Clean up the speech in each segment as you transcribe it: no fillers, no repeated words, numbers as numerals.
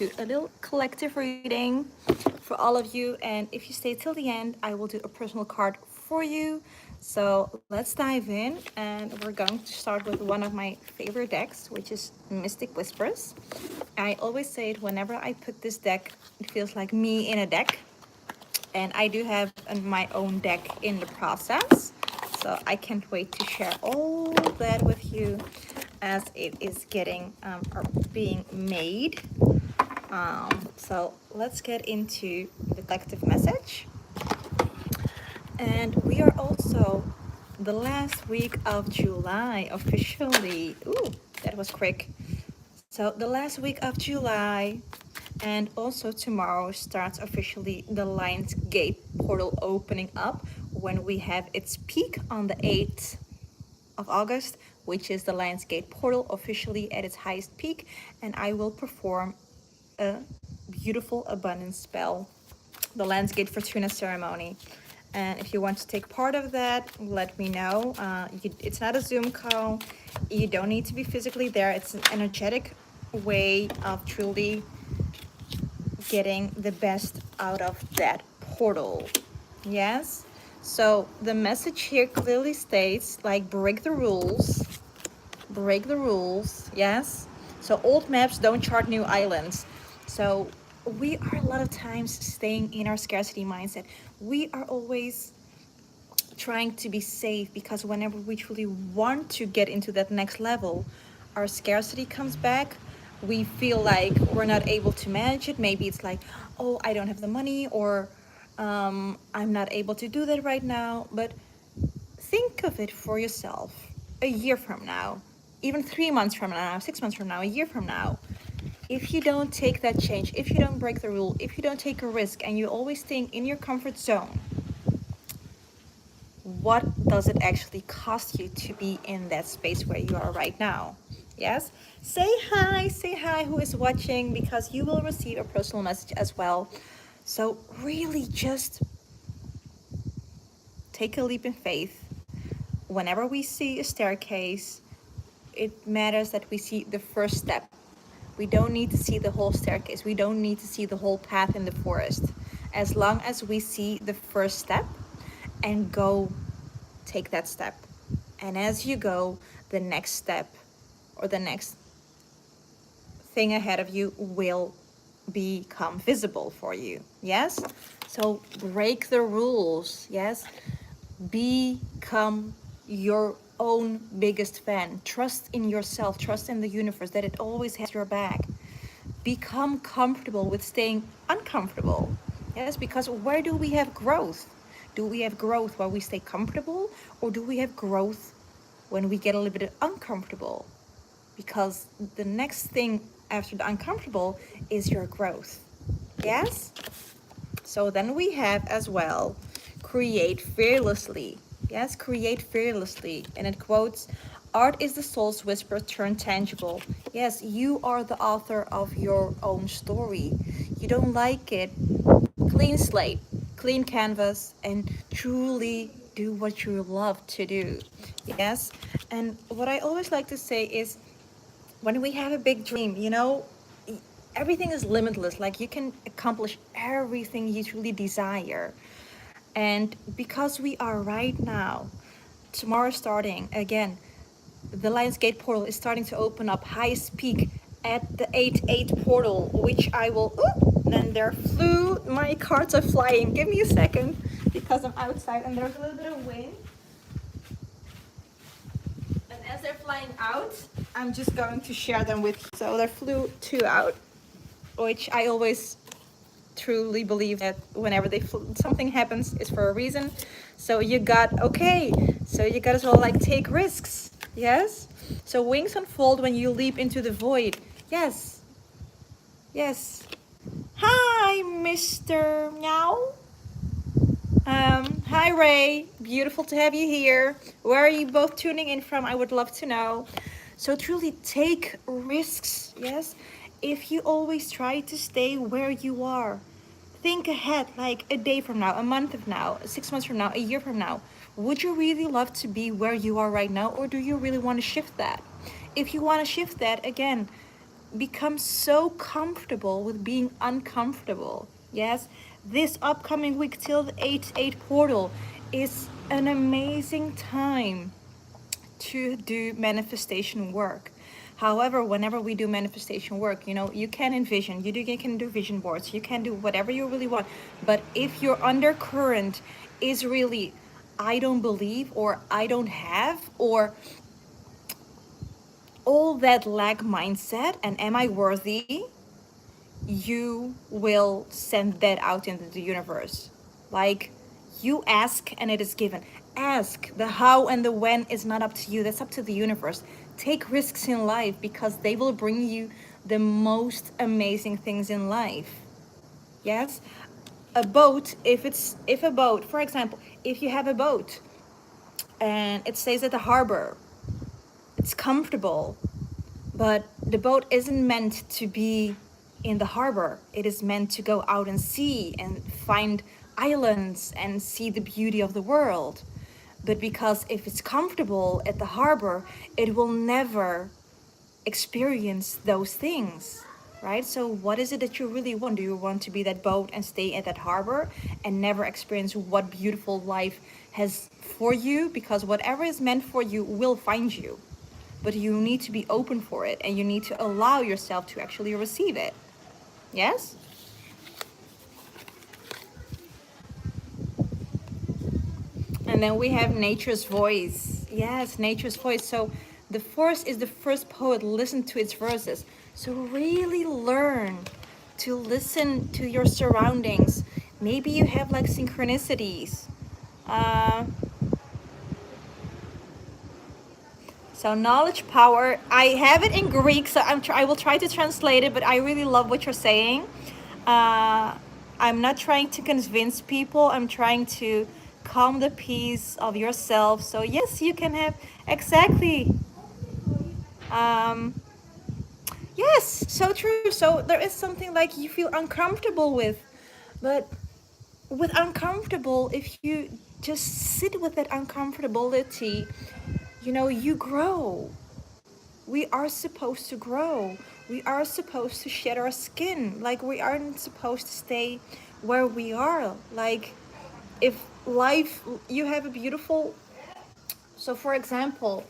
a little collective reading for all of you. And if you stay till the end, I will do a personal card for you. So let's dive in. And we're going to start with one of my favorite decks, which is Mystic Whispers. I always say it whenever I pick this deck, it feels like me in a deck. And I do have my own deck in the process. So I can't wait to share all that with you as it is getting or being made. So let's get into the collective message. And we are also the last week of July officially. Ooh, that was quick. So the last week of July, and also tomorrow starts officially the Lions Gate portal opening up when we have its peak on the 8th of August, which is the Lions Gate portal officially at its highest peak, and I will perform a beautiful abundance spell, the Lions Gate Fortuna ceremony. And if you want to take part of that, let me know. It's not a Zoom call. You don't need to be physically there. It's an energetic way of truly getting the best out of that portal. Yes? So the message here clearly states, like, break the rules. Break the rules. Yes? So old maps don't chart new islands. So we are a lot of times staying in our scarcity mindset. We are always trying to be safe because whenever we truly want to get into that next level, our scarcity comes back. We feel like we're not able to manage it. Maybe it's like, oh, I don't have the money, or I'm not able to do that right now. But think of it for yourself. A year from now, even 3 months from now, 6 months from now, a year from now, if you don't take that change, if you don't break the rule, if you don't take a risk, and you always think in your comfort zone, what does it actually cost you to be in that space where you are right now? Yes? Say hi who is watching, because you will receive a personal message as well. So really just take a leap in faith. Whenever we see a staircase, it matters that we see the first step. We don't need to see the whole staircase. We don't need to see the whole path in the forest. As long as we see the first step and go take that step. And as you go, the next step or the next thing ahead of you will become visible for you. Yes? So break the rules. Yes? Become your own biggest fan. Trust in yourself. Trust in the universe that it always has your back. Become comfortable with staying uncomfortable. Yes, because where do we have growth? Do we have growth while we stay comfortable, or do we have growth when we get a little bit uncomfortable? Because the next thing after the uncomfortable is your growth. Yes? So then we have as well, create fearlessly. Yes, create fearlessly. And it quotes, art is the soul's whisper turned tangible. Yes, you are the author of your own story. You don't like it? Clean slate, clean canvas, and truly do what you love to do. Yes? And what I always like to say is, when we have a big dream, everything is limitless. Like, you can accomplish everything you truly desire. And because we are right now, tomorrow starting again, the Lionsgate portal is starting to open up, highest peak at the 8-8 portal, which I will, then there flew, my cards are flying. Give me a second, because I'm outside and there's a little bit of wind. And as they're flying out, I'm just going to share them with you. So there flew two out, which I always truly believe that whenever something happens is for a reason. So you got as well, like, take risks. Yes. So wings unfold when you leap into the void. Yes. Hi, Mr. Meow. Hi, Ray. Beautiful to have you here. Where are you both tuning in from? I would love to know. So truly take risks. Yes. If you always try to stay where you are, think ahead, like a day from now, a month from now, 6 months from now, a year from now. Would you really love to be where you are right now, or do you really want to shift that? If you want to shift that, again, become so comfortable with being uncomfortable. Yes, this upcoming week till the 8/8 portal is an amazing time to do manifestation work. However, whenever we do manifestation work, you know, you can envision, you can do vision boards, you can do whatever you really want. But if your undercurrent is really, I don't believe, or I don't have, or all that lack mindset, and am I worthy, you will send that out into the universe. Like, you ask and it is given. Ask. The how and the when is not up to you, that's up to the universe. Take risks in life because they will bring you the most amazing things in life. Yes, a boat, if a boat, for example, if you have a boat and it stays at the harbor, it's comfortable, but the boat isn't meant to be in the harbor. It is meant to go out and sea and find islands and see the beauty of the world. But because if it's comfortable at the harbor, it will never experience those things, right? So what is it that you really want? Do you want to be that boat and stay at that harbor and never experience what beautiful life has for you? Because whatever is meant for you will find you, but you need to be open for it and you need to allow yourself to actually receive it. Yes? And then we have nature's voice. Yes, nature's voice. So the forest is the first poet. Listen to its verses. So really learn to listen to your surroundings. Maybe you have like synchronicities. Uh, so knowledge power. I have it in Greek, so I will try to translate it. But I really love what you're saying. Uh, I'm not trying to convince people. I'm trying to calm the peace of yourself. So yes, you can have exactly. Um, yes, so true. So there is something like you feel uncomfortable with, but with uncomfortable, if you just sit with that uncomfortability, you know, you grow. We are supposed to grow. We are supposed to shed our skin. Like, we aren't supposed to stay where we are. Like, if life, you have a beautiful, so for example,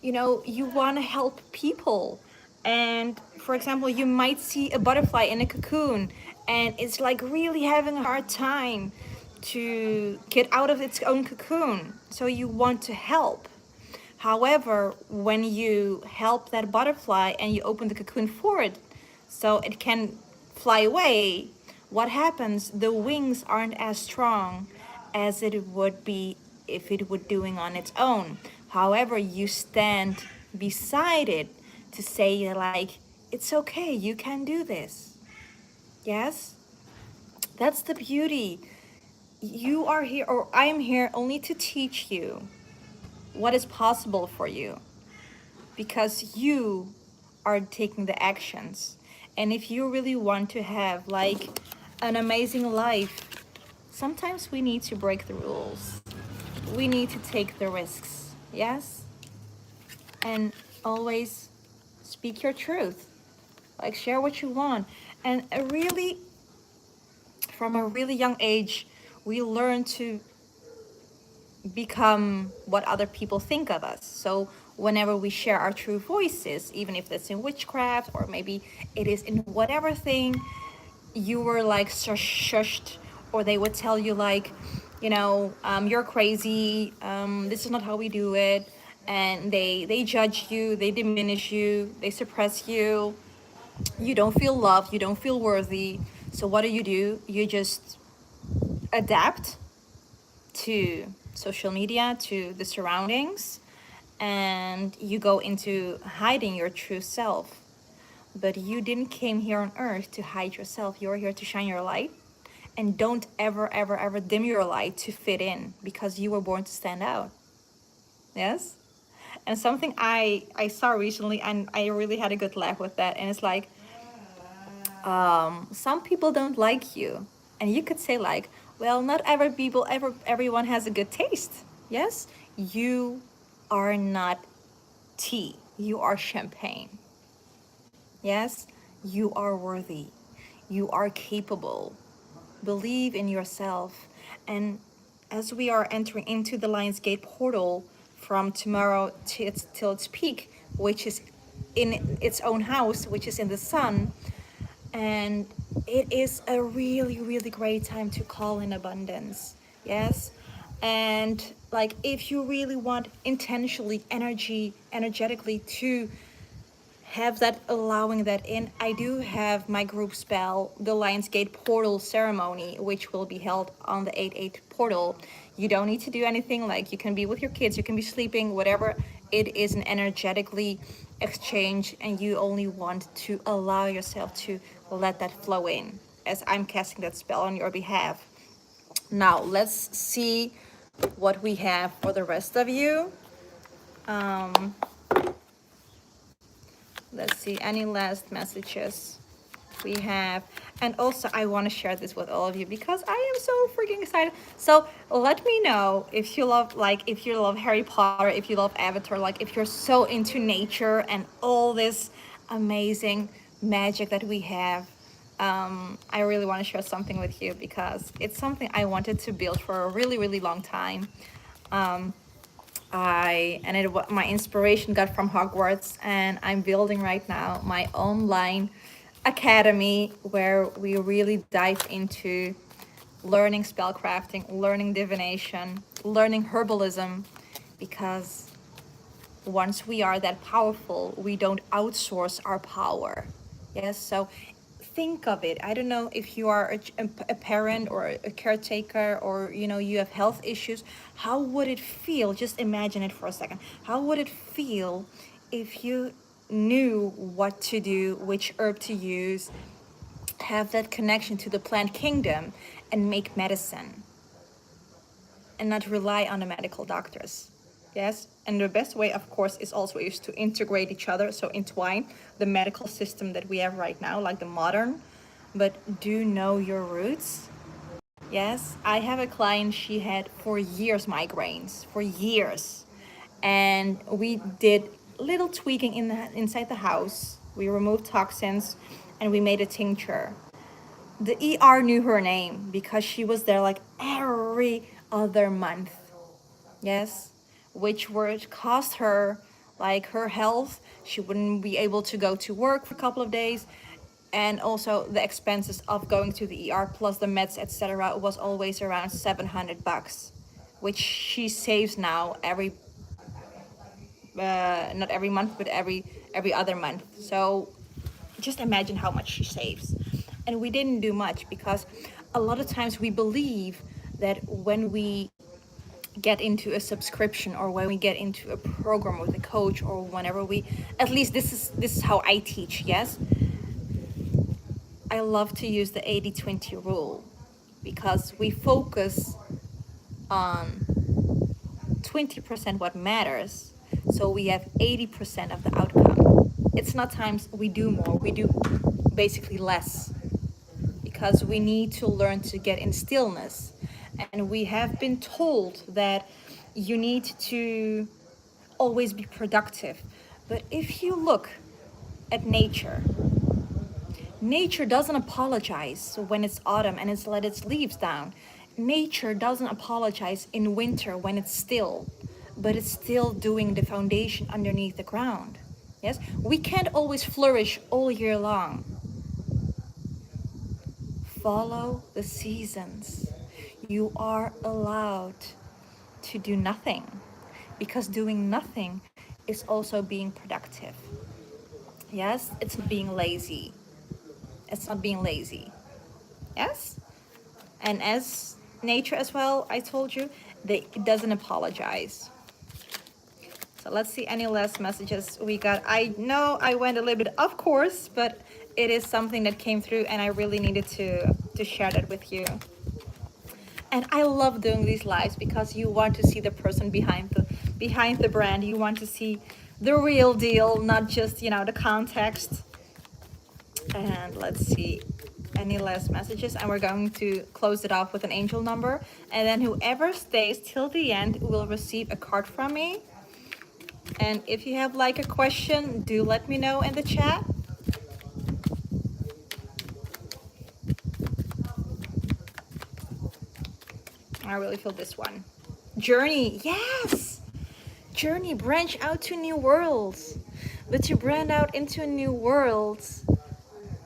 you know, you want to help people, and for example, you might see a butterfly in a cocoon and it's like really having a hard time to get out of its own cocoon, so you want to help. However, when you help that butterfly and you open the cocoon for it so it can fly away, what happens? The wings aren't as strong as it would be if it were doing on its own. However, you stand beside it to say like, it's okay, you can do this. Yes? That's the beauty. You are here, or I am here only to teach you what is possible for you, because you are taking the actions. And if you really want to have like an amazing life, sometimes we need to break the rules. We need to take the risks. Yes? And always speak your truth. Like, share what you want. And really, from a really young age, we learn to become what other people think of us. So whenever we share our true voices, even if that's in witchcraft or maybe it is in whatever thing, you were like shushed, or they would tell you like, you know, you're crazy, this is not how we do it, and they judge you, they diminish you, they suppress you. You don't feel loved, you don't feel worthy. So what do? You just adapt to social media, to the surroundings, and you go into hiding your true self. But you didn't came here on earth to hide yourself. You're here to shine your light. And don't ever, ever, ever dim your light to fit in, because you were born to stand out. Yes? And something I saw recently, and I really had a good laugh with that, and it's like, some people don't like you, and you could say like, well, not everyone has a good taste. Yes, you are not tea, you are champagne. Yes, you are worthy. You are capable. Believe in yourself. And as we are entering into the Lionsgate portal from tomorrow till its peak, which is in its own house, which is in the sun, and it is a really, really great time to call in abundance. Yes. And like if you really want intentionally energetically to have that, allowing that in, I do have my group spell, the Lionsgate portal ceremony, which will be held on the 8/8 portal. You don't need to do anything, like you can be with your kids, you can be sleeping, whatever. It is an energetically exchange, and you only want to allow yourself to let that flow in as I'm casting that spell on your behalf. Now let's see what we have for the rest of you. um let's see, any last messages we have. And also I want to share this with all of you because I am so freaking excited. So let me know if you love, like if you love Harry Potter, if you love Avatar, like if you're so into nature and all this amazing magic that we have. I really want to share something with you because it's something I wanted to build for a really, really long time. My inspiration got from Hogwarts, and I'm building right now my online academy where we really dive into learning spellcrafting, learning divination, learning herbalism, because once we are that powerful, we don't outsource our power. Yes, so think of it. I don't know if you are a parent or a caretaker, or you have health issues. How would it feel? Just imagine it for a second. How would it feel if you knew what to do, which herb to use, have that connection to the plant kingdom, and make medicine, and not rely on the medical doctors? Yes, and the best way, of course, is also is to integrate each other, so entwine the medical system that we have right now, like the modern, but do know your roots. Yes, I have a client, she had for years migraines, for years. And we did little tweaking inside the house. We removed toxins and we made a tincture. The ER knew her name because she was there like every other month. Yes, which would cost her like her health. She wouldn't be able to go to work for a couple of days, and also the expenses of going to the ER plus the meds, etc., was always around $700, which she saves now every not every month, but every other month. So just imagine how much she saves. And we didn't do much because a lot of times we believe that when we get into a subscription, or when we get into a program with a coach, or whenever we, at least this is how I teach. Yes, I love to use the 80/20 rule, because we focus on 20% what matters, so we have 80% of the outcome. It's not times we do more, we do basically less, because we need to learn to get in stillness. And we have been told that you need to always be productive. But if you look at nature, nature doesn't apologize when it's autumn and it's let its leaves down. Nature doesn't apologize in winter when it's still, but it's still doing the foundation underneath the ground. Yes, we can't always flourish all year long. Follow the seasons. You are allowed to do nothing, because doing nothing is also being productive. Yes, it's not being lazy. It's not being lazy. Yes, and as nature as well, I told you, it doesn't apologize. So let's see any last messages we got. I know I went a little bit off course, but it is something that came through, and I really needed to share that with you. And I love doing these lives because you want to see the person behind the brand. You want to see the real deal, not just the context. And let's see any last messages, and we're going to close it off with an angel number, and then whoever stays till the end will receive a card from me. And if you have like a question, do let me know in the chat. I really feel this one. Journey, yes! Journey, branch out to new worlds. But to branch out into new worlds,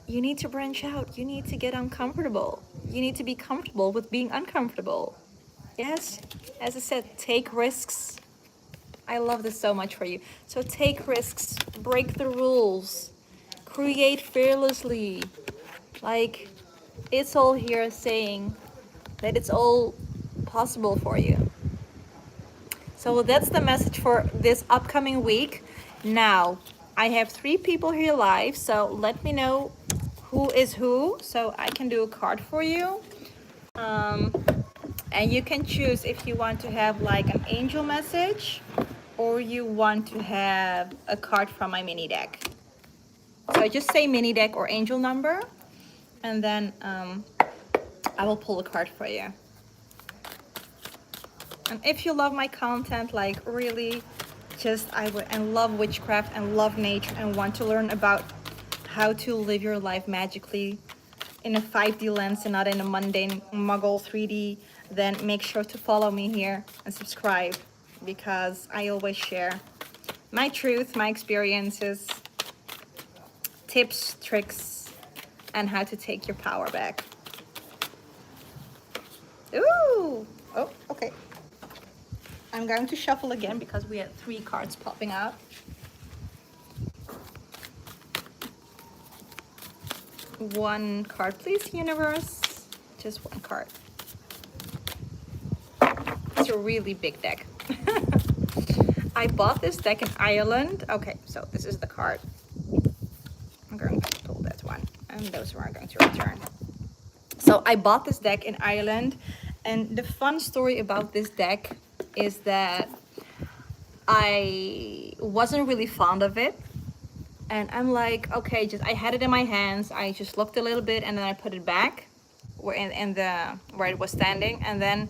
you need to branch out. You need to get uncomfortable. You need to be comfortable with being uncomfortable. Yes, as I said, take risks. I love this so much for you. So take risks, break the rules, create fearlessly. Like, it's all here saying that it's all possible for you. So that's the message for this upcoming week. Now, I have 3 people here live, so let me know who is who so I can do a card for you. And you can choose if you want to have like an angel message or you want to have a card from my mini deck. So just say mini deck or angel number, and then I will pull a card for you. And if you love my content, like really just and love witchcraft and love nature and want to learn about how to live your life magically in a 5D lens and not in a mundane muggle 3D, then make sure to follow me here and subscribe, because I always share my truth, my experiences, tips, tricks, and how to take your power back. Ooh! Oh, okay. I'm going to shuffle again because we had 3 cards popping out. One card, please, universe. Just one card. It's a really big deck. I bought this deck in Ireland. Okay, so this is the card. I'm going to pull that one, and those are going to return. So I bought this deck in Ireland, and the fun story about this deck is that I wasn't really fond of it. And I'm like, okay, I had it in my hands. I just looked a little bit and then I put it back where it was standing. And then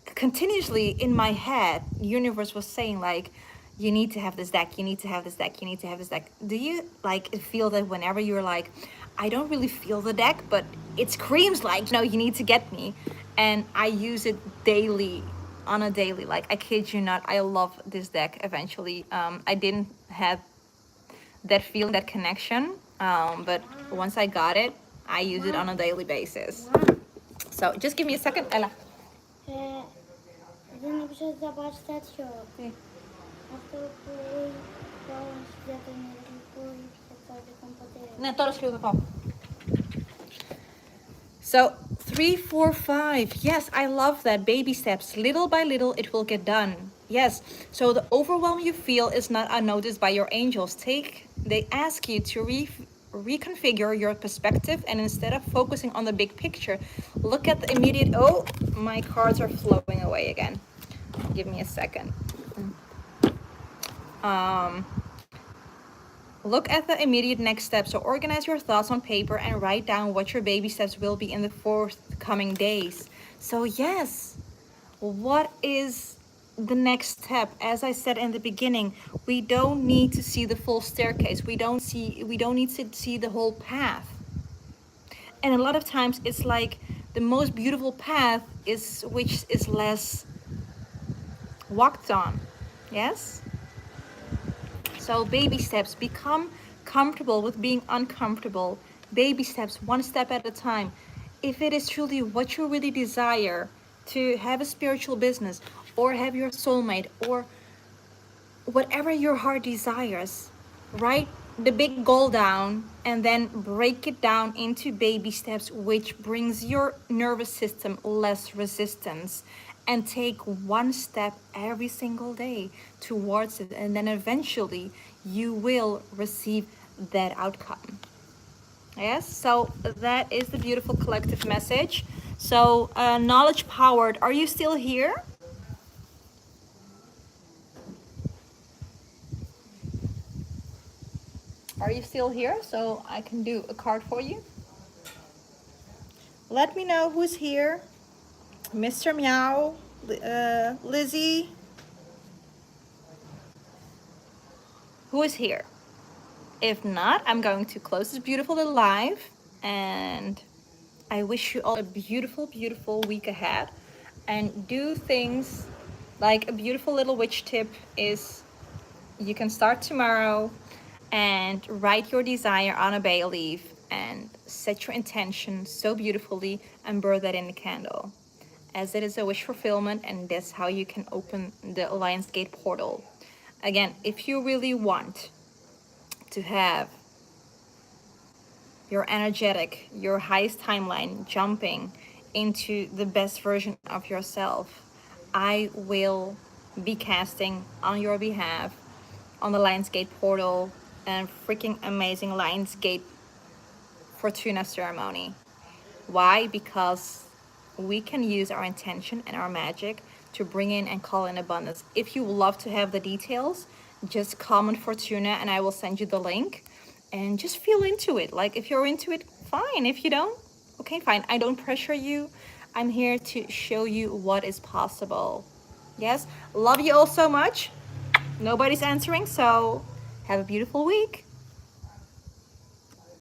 continuously in my head, universe was saying like, you need to have this deck, you need to have this deck, you need to have this deck. Do you like feel that whenever you're like, I don't really feel the deck, but it screams like, no, you need to get me. And I use it daily, on a daily, like I kid you not, I love this deck eventually. I didn't have that feeling, that connection, but once I got it, I use it on a daily basis. So just give me a second, Ella. Δεν ήξερα ότι θα πάρεις τέτοιο. Αυτό που είπα για τον ελληνικό και το δεκομποτήριο. Ναι, τώρα σκύλω το. So 3, 4, 5. Yes, I love that. Baby steps. Little by little, it will get done. Yes. So the overwhelm you feel is not unnoticed by your angels. They ask you to reconfigure your perspective, and instead of focusing on the big picture, look at the immediate. Oh, my cards are flowing away again. Give me a second. Look at the immediate next step. So organize your thoughts on paper and write down what your baby steps will be in the forthcoming days. So yes, what is the next step? As I said in the beginning, we don't need to see the full staircase. We don't need to see the whole path. And a lot of times it's like the most beautiful path is which is less walked on. Yes? So baby steps, become comfortable with being uncomfortable. Baby steps, one step at a time. If it is truly what you really desire, to have a spiritual business or have your soulmate or whatever your heart desires, write the big goal down and then break it down into baby steps, which brings your nervous system less resistance, and take one step every single day towards it, and then eventually you will receive that outcome. Yes, so that is the beautiful collective message. So knowledge powered, are you still here? Are you still here so I can do a card for you? Let me know who's here. Mr. Meow, Lizzie. Who is here? If not, I'm going to close this beautiful little live and I wish you all a beautiful, beautiful week ahead, and do things like a beautiful little witch tip is you can start tomorrow and write your desire on a bay leaf and set your intention so beautifully and burn that in the candle, as it is a wish fulfillment, and that's how you can open the Lionsgate portal. Again, if you really want to have your energetic, your highest timeline jumping into the best version of yourself, I will be casting on your behalf on the Lionsgate portal and freaking amazing Lionsgate Fortuna ceremony. Why? Because we can use our intention and our magic to bring in and call in abundance. If you would love to have the details, just comment Fortuna and I will send you the link, and just feel into it. Like, if you're into it, fine. If you don't, okay, fine. I don't pressure you. I'm here to show you what is possible. Yes, love you all so much. Nobody's answering, so have a beautiful week.